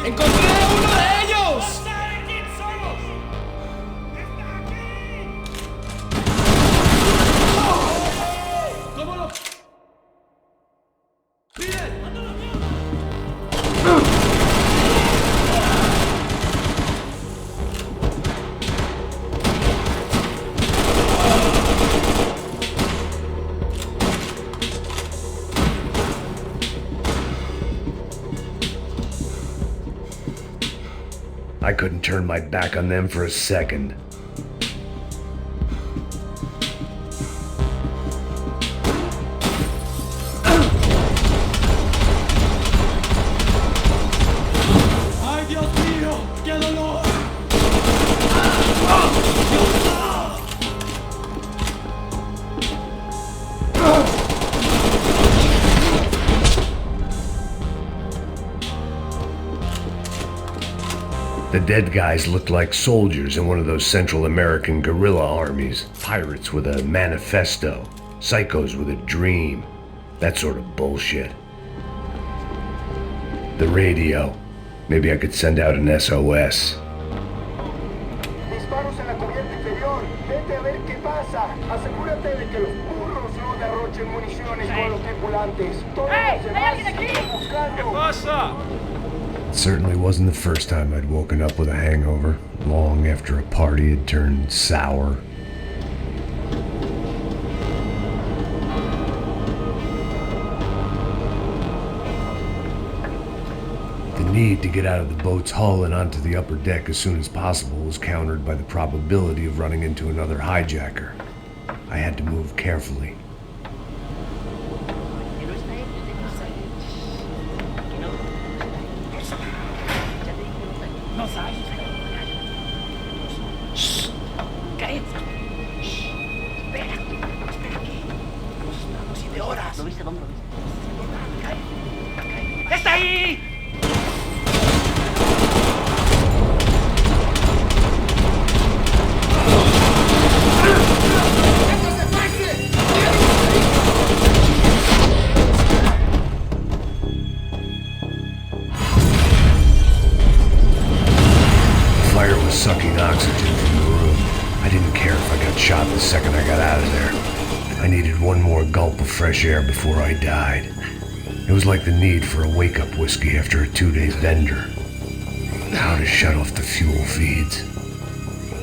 ¡Encontré a uno de ellos! ¿Sabe quién somos? ¡Está aquí! ¿Cómo lo...? ¡Miren! I couldn't turn my back on them for a second. ¡Ay, Dios mío! ¡Qué dolor! The dead guys looked like soldiers in one of those Central American guerrilla armies. Pirates with a manifesto. Psychos with a dream. That sort of bullshit. The radio. Maybe I could send out an SOS. Disparos en la cubierta inferior. Vete a ver qué pasa. Asegúrate de que los burros no derrochen municiones con los tripulantes. Todos los demás siguen buscando. It certainly wasn't the first time I'd woken up with a hangover, long after a party had turned sour. The need to get out of the boat's hull and onto the upper deck as soon as possible was countered by the probability of running into another hijacker. I had to move carefully. ¡Está ahí! The fire was sucking oxygen from the room. I didn't care if I got shot the second I got out of there. I needed one more gulp of fresh air before I died. It was like the need for a wake-up whiskey after a 2-day bender. How to shut off the fuel feeds.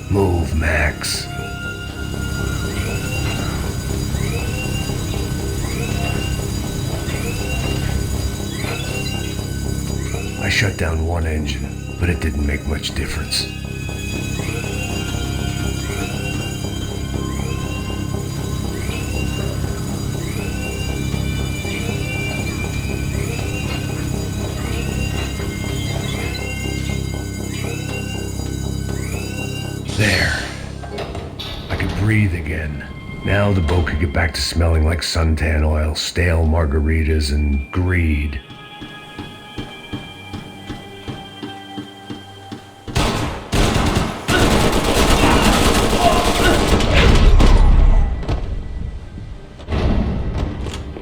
Move, Max. I shut down one engine, but it didn't make much difference. There. I could breathe again. Now the boat could get back to smelling like suntan oil, stale margaritas, and greed.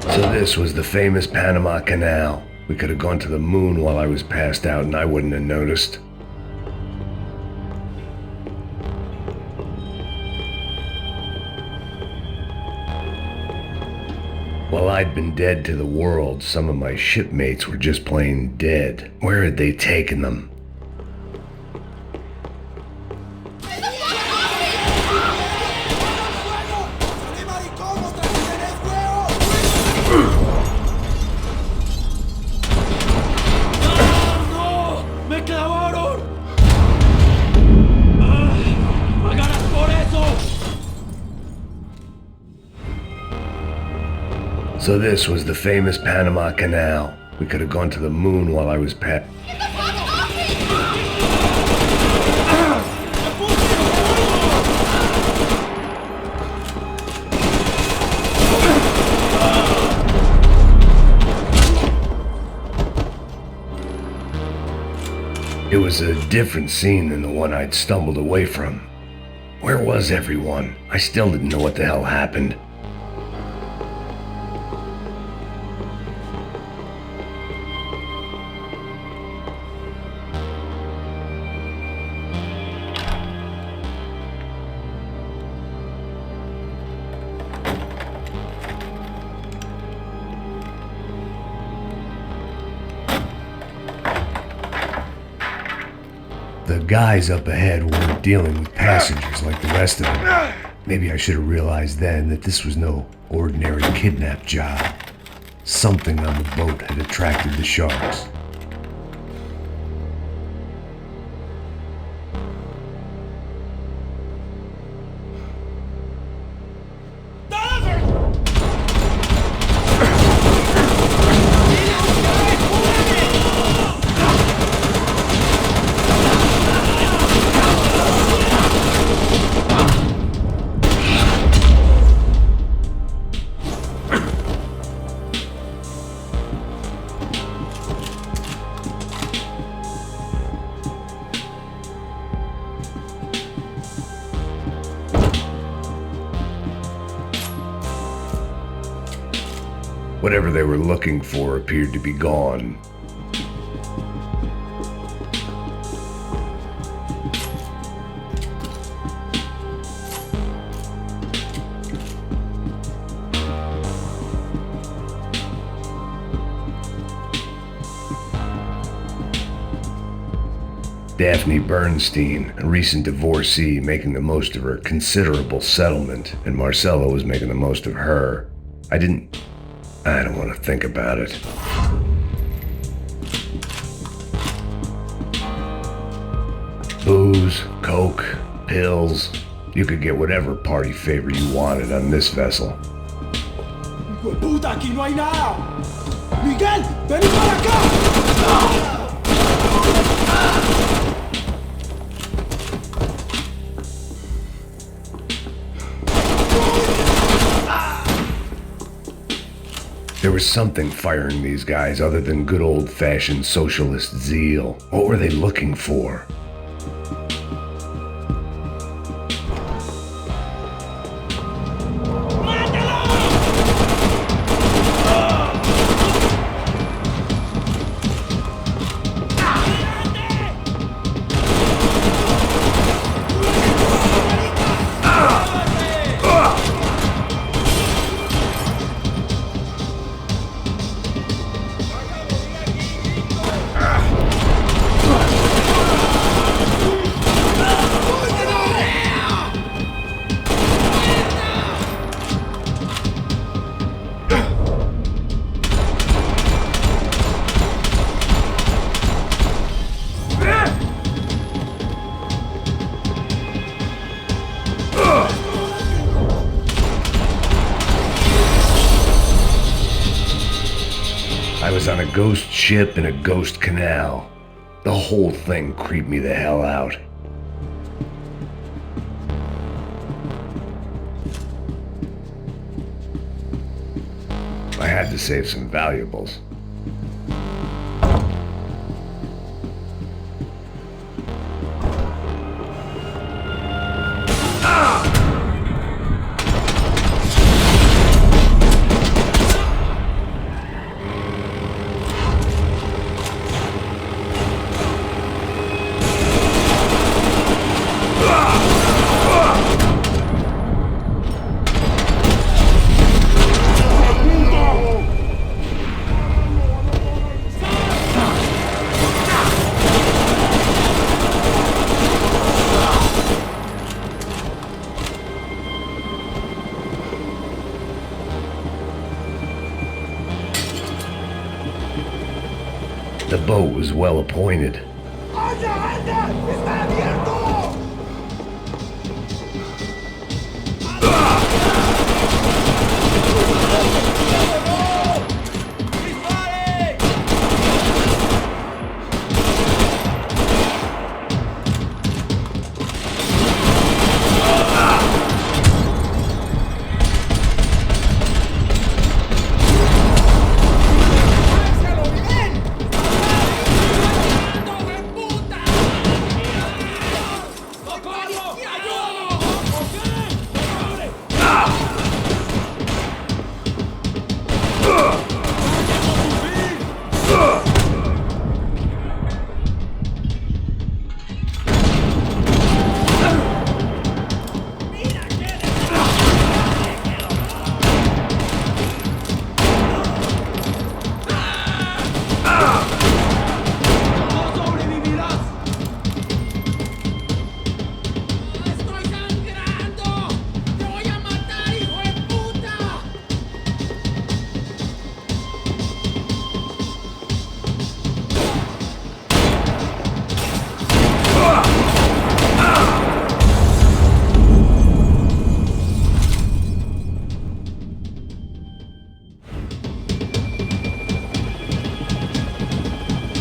So this was the famous Panama Canal. We could have gone to the moon while I was passed out and I wouldn't have noticed. While I'd been dead to the world, some of my shipmates were just plain dead. Where had they taken them? So this was the famous Panama Canal. We could have gone to the moon while I was Get the fuck off me! It was a different scene than the one I'd stumbled away from. Where was everyone? I still didn't know what the hell happened. The guys up ahead weren't dealing with passengers like the rest of them. Maybe I should have realized then that this was no ordinary kidnap job. Something on the boat had attracted the sharks. Whatever they were looking for appeared to be gone. Daphne Bernstein, a recent divorcee, making the most of her considerable settlement, and Marcella was making the most of her. I don't want to think about it. Booze, coke, pills. You could get whatever party favor you wanted on this vessel. ¡Hijo de puta, aquí no hay nada! ¡Miguel, vení para acá! There was something firing these guys other than good old-fashioned socialist zeal. What were they looking for? I was on a ghost ship in a ghost canal. The whole thing creeped me the hell out. I had to save some valuables. The boat was well appointed.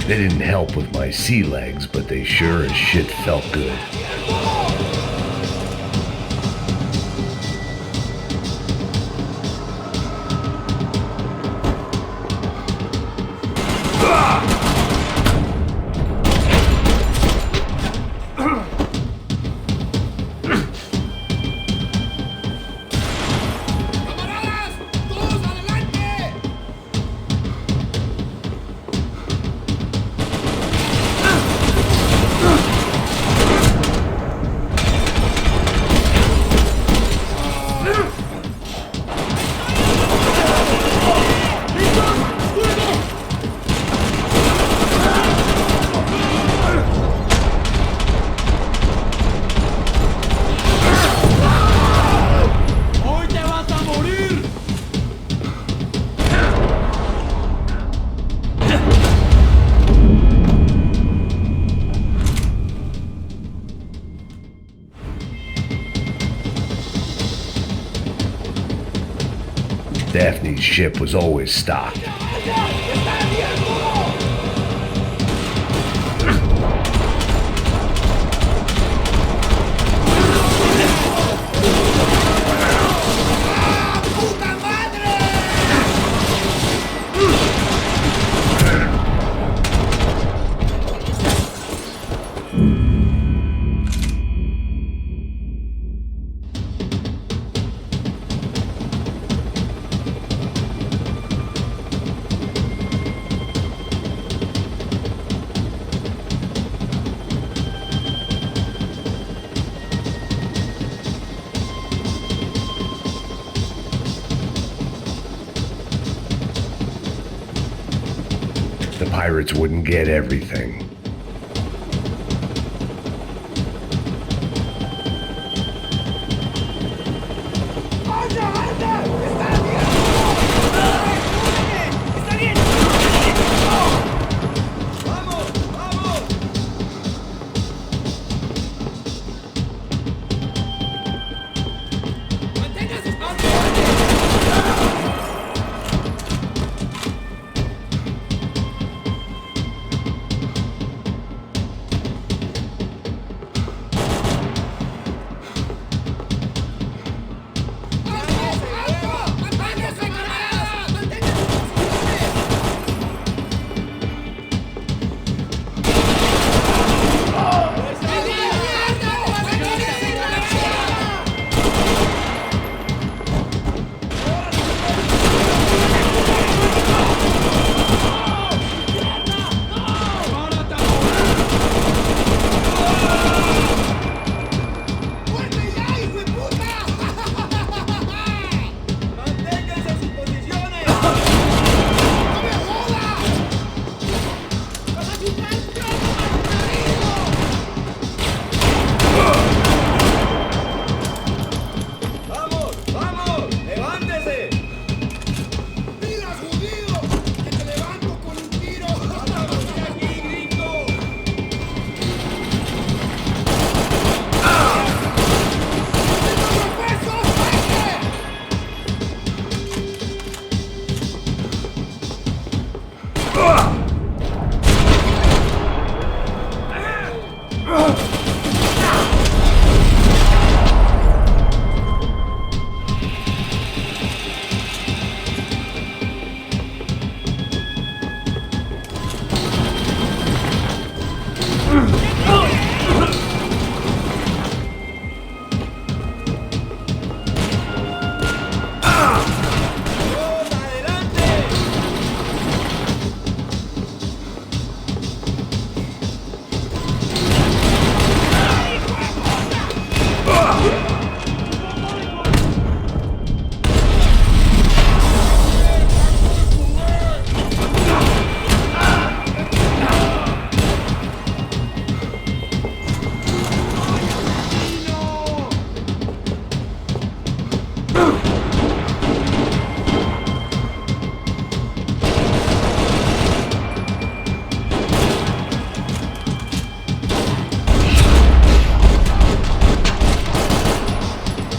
They didn't help with my sea legs, but they sure as shit felt good. Daphne's ship was always stocked. The pirates wouldn't get everything.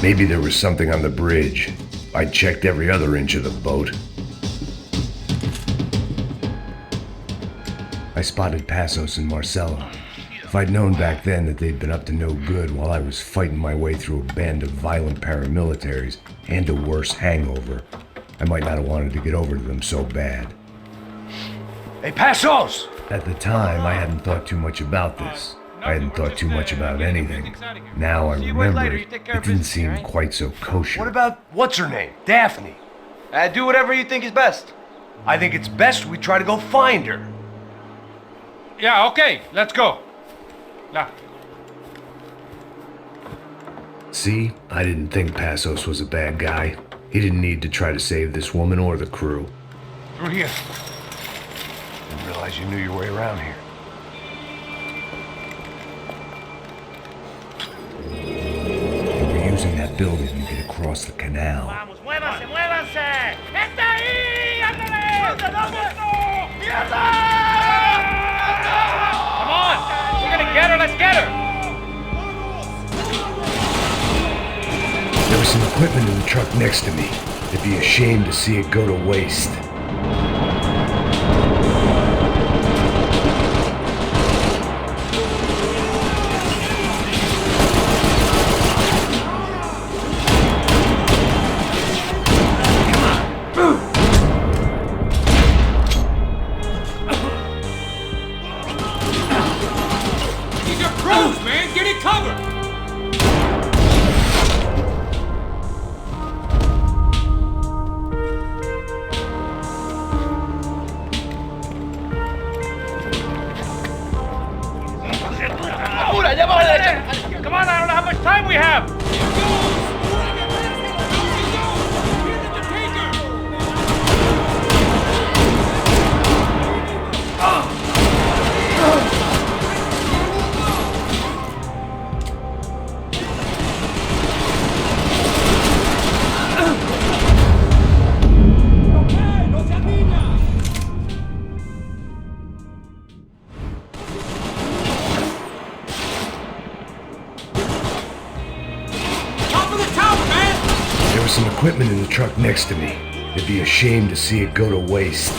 Maybe there was something on the bridge. I checked every other inch of the boat. I spotted Passos and Marcelo. If I'd known back then that they'd been up to no good while I was fighting my way through a band of violent paramilitaries and a worse hangover, I might not have wanted to get over to them so bad. Hey, Passos! At the time, I hadn't thought too much about this. I hadn't thought too much about anything. Now I remember it didn't seem quite so kosher. What about what's her name? Daphne. Do whatever you think is best. I think it's best we try to go find her. Yeah, okay, let's go. Now. See, I didn't think Passos was a bad guy. He didn't need to try to save this woman or the crew. Through here. Didn't realize you knew your way around here. They were using that building to get across the canal. Vamos, muévanse, muévanse. ¡Está ahí! ¡Ándale! ¡Mierda! Come on! We're gonna get her, let's get her! There was some equipment in the truck next to me. It'd be a shame to see it go to waste. These are pros, man! Get it covered! Come on, I don't know how much time we have! There was some equipment in the truck next to me. It'd be a shame to see it go to waste.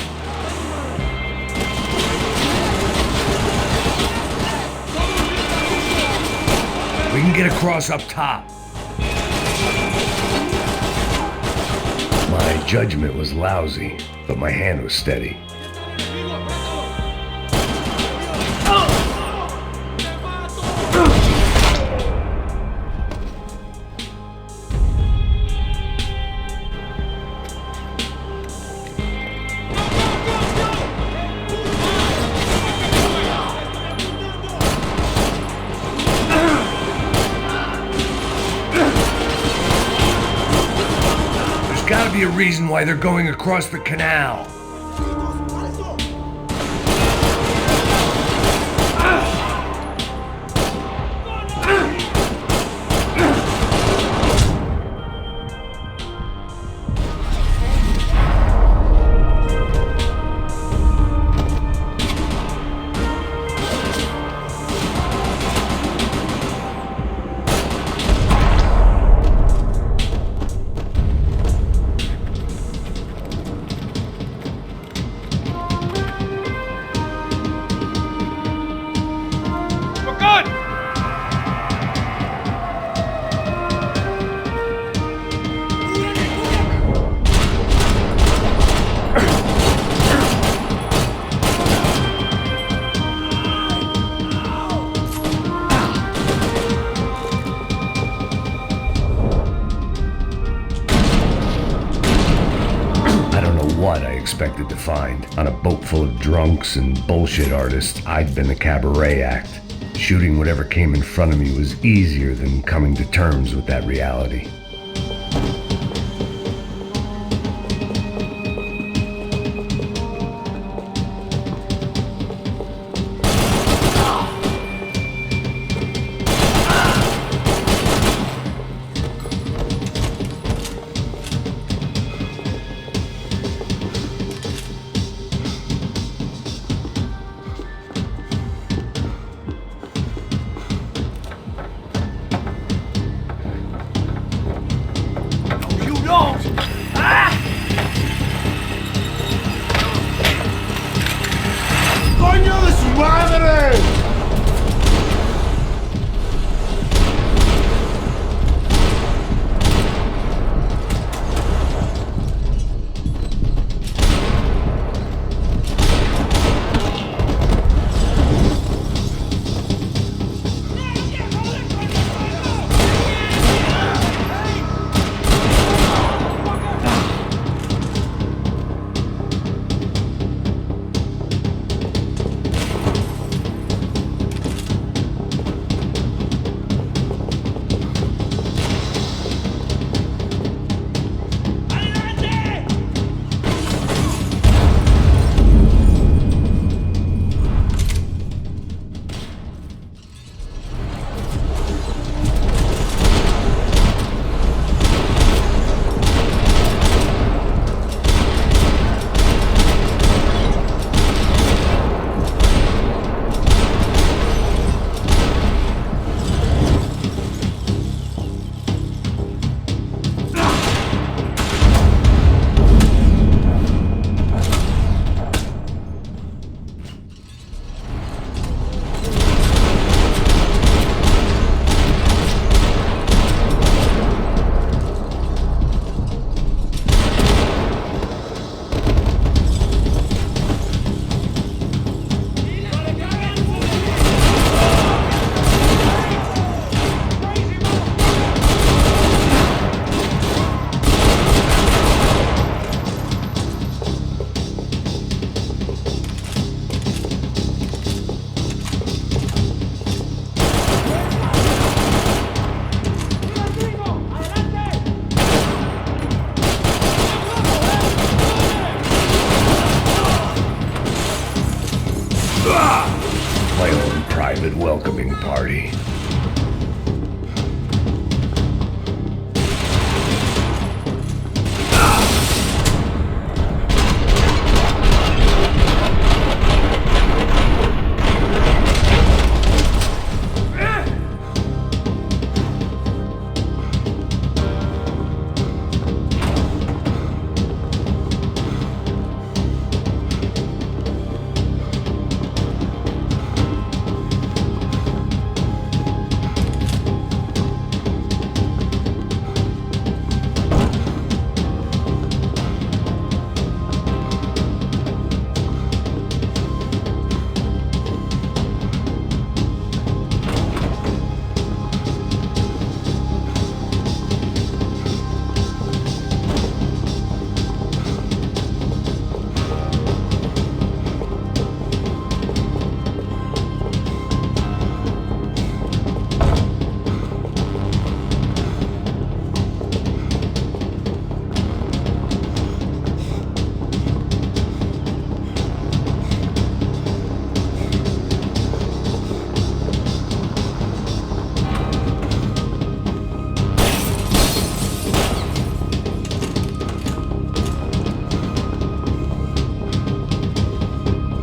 We can get across up top. My judgment was lousy, but my hand was steady. Gotta be a reason why they're going across the canal. What I expected to find. On a boat full of drunks and bullshit artists, I'd been a cabaret act. Shooting whatever came in front of me was easier than coming to terms with that reality. My own private welcoming party.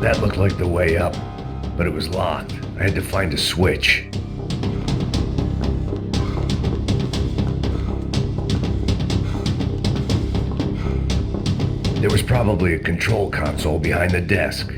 That looked like the way up, but it was locked. I had to find a switch. There was probably a control console behind the desk.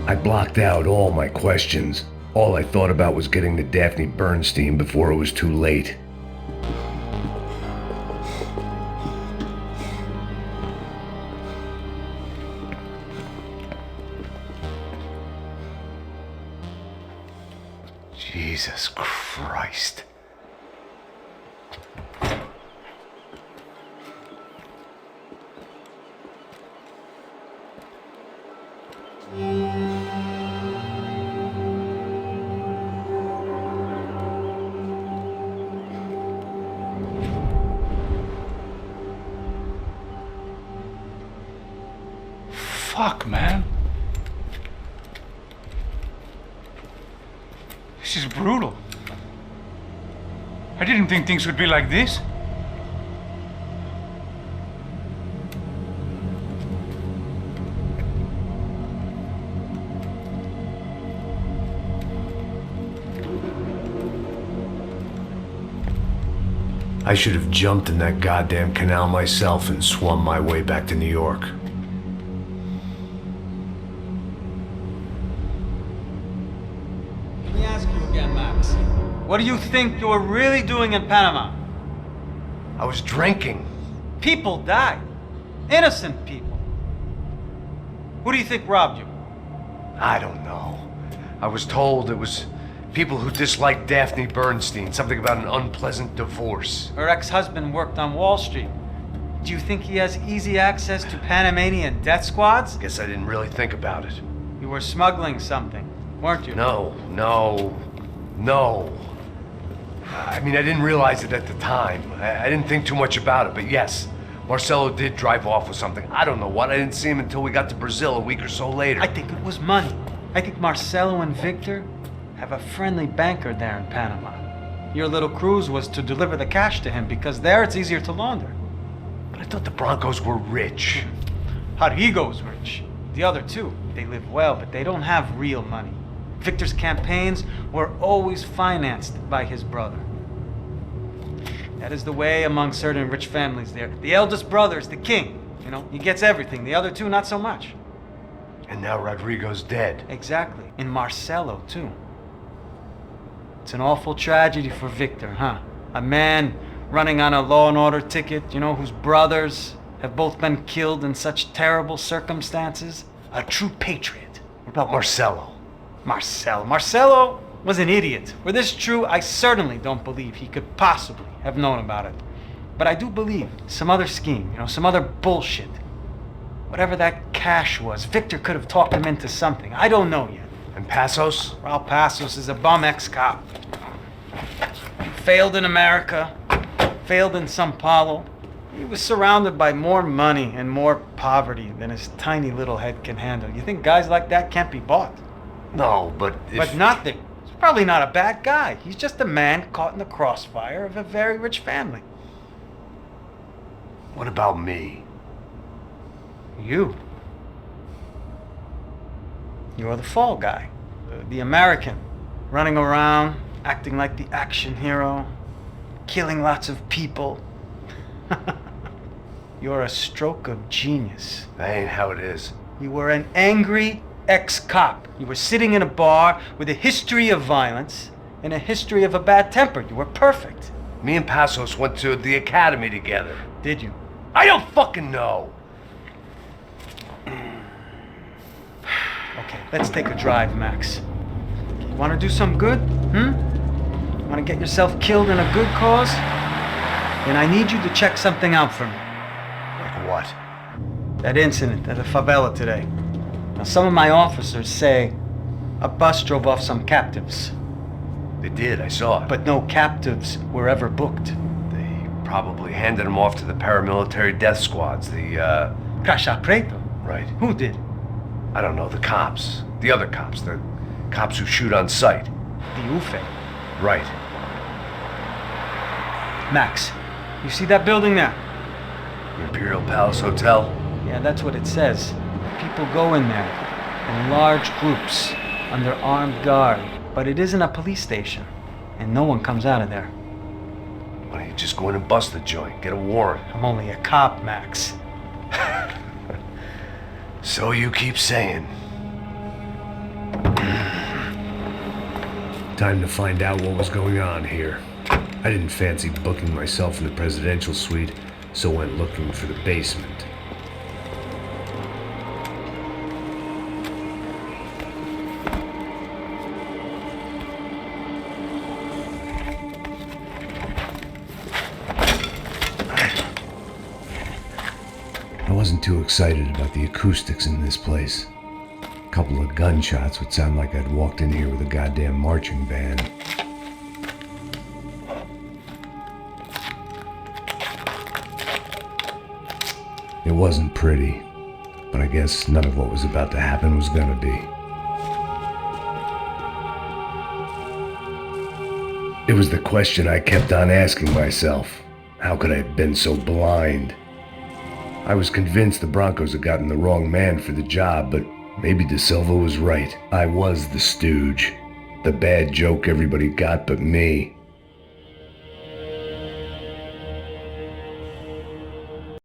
I blocked out all my questions. All I thought about was getting to Daphne Bernstein before it was too late. Jesus Christ. fuck, man? This is brutal. I didn't think things would be like this. I should have jumped in that goddamn canal myself and swum my way back to New York. Let me ask you again, Max. What do you think you were really doing in Panama? I was drinking. People died. Innocent people. Who do you think robbed you? I don't know. I was told it was people who disliked Daphne Bernstein, something about an unpleasant divorce. Her ex-husband worked on Wall Street. Do you think he has easy access to Panamanian death squads? Guess I didn't really think about it. You were smuggling something, weren't you? No. I mean, I didn't realize it at the time. I didn't think too much about it, but yes, Marcelo did drive off with something. I don't know what. I didn't see him until we got to Brazil a week or so later. I think it was money. I think Marcelo and Victor have a friendly banker there in Panama. Your little cruise was to deliver the cash to him because there it's easier to launder. But I thought the Broncos were rich. Rodrigo's rich. The other two, they live well, but they don't have real money. Victor's campaigns were always financed by his brother. That is the way among certain rich families there. The eldest brother is the king. You know, he gets everything. The other two, not so much. And now Rodrigo's dead. Exactly. And Marcelo, too. It's an awful tragedy for Victor, huh? A man running on a law and order ticket, you know, whose brothers have both been killed in such terrible circumstances. A true patriot. What about Marcelo? Marcelo was an idiot. Were this true, I certainly don't believe he could possibly have known about it. But I do believe some other scheme, you know, some other bullshit. Whatever that cash was, Victor could have talked him into something. I don't know yet. And Passos? Raul Passos is a bum ex-cop. Failed in America, failed in Sao Paulo. He was surrounded by more money and more poverty than his tiny little head can handle. You think guys like that can't be bought? No, but if... But nothing. He's probably not a bad guy. He's just a man caught in the crossfire of a very rich family. What about me? You. You're the fall guy. The American. Running around, acting like the action hero. Killing lots of people. You're a stroke of genius. That ain't how it is. You were an angry ex-cop. You were sitting in a bar with a history of violence and a history of a bad temper. You were perfect. Me and Passos went to the academy together. Did you? I don't fucking know. Okay, let's take a drive, Max. You want to do some good? Want to get yourself killed in a good cause? Then I need you to check something out for me. Like what? That incident at the favela today. Now, some of my officers say a bus drove off some captives. They did, I saw it. But no captives were ever booked. They probably handed them off to the paramilitary death squads, the, Caixa Preto? Right. Who did? I don't know, the cops. The other cops. The cops who shoot on sight. The UFE. Right. Max, you see that building there? The Imperial Palace Hotel? Yeah, that's what it says. People go in there in large groups under armed guard. But it isn't a police station, and no one comes out of there. Why don't you just go in and bust the joint? Get a warrant. I'm only a cop, Max. So you keep saying. Time to find out what was going on here. I didn't fancy booking myself in the presidential suite, so went looking for the basement. I wasn't too excited about the acoustics in this place. A couple of gunshots would sound like I'd walked in here with a goddamn marching band. It wasn't pretty. But I guess none of what was about to happen was gonna be. It was the question I kept on asking myself. How could I have been so blind? I was convinced the Broncos had gotten the wrong man for the job, but maybe De Silva was right. I was the stooge. The bad joke everybody got but me.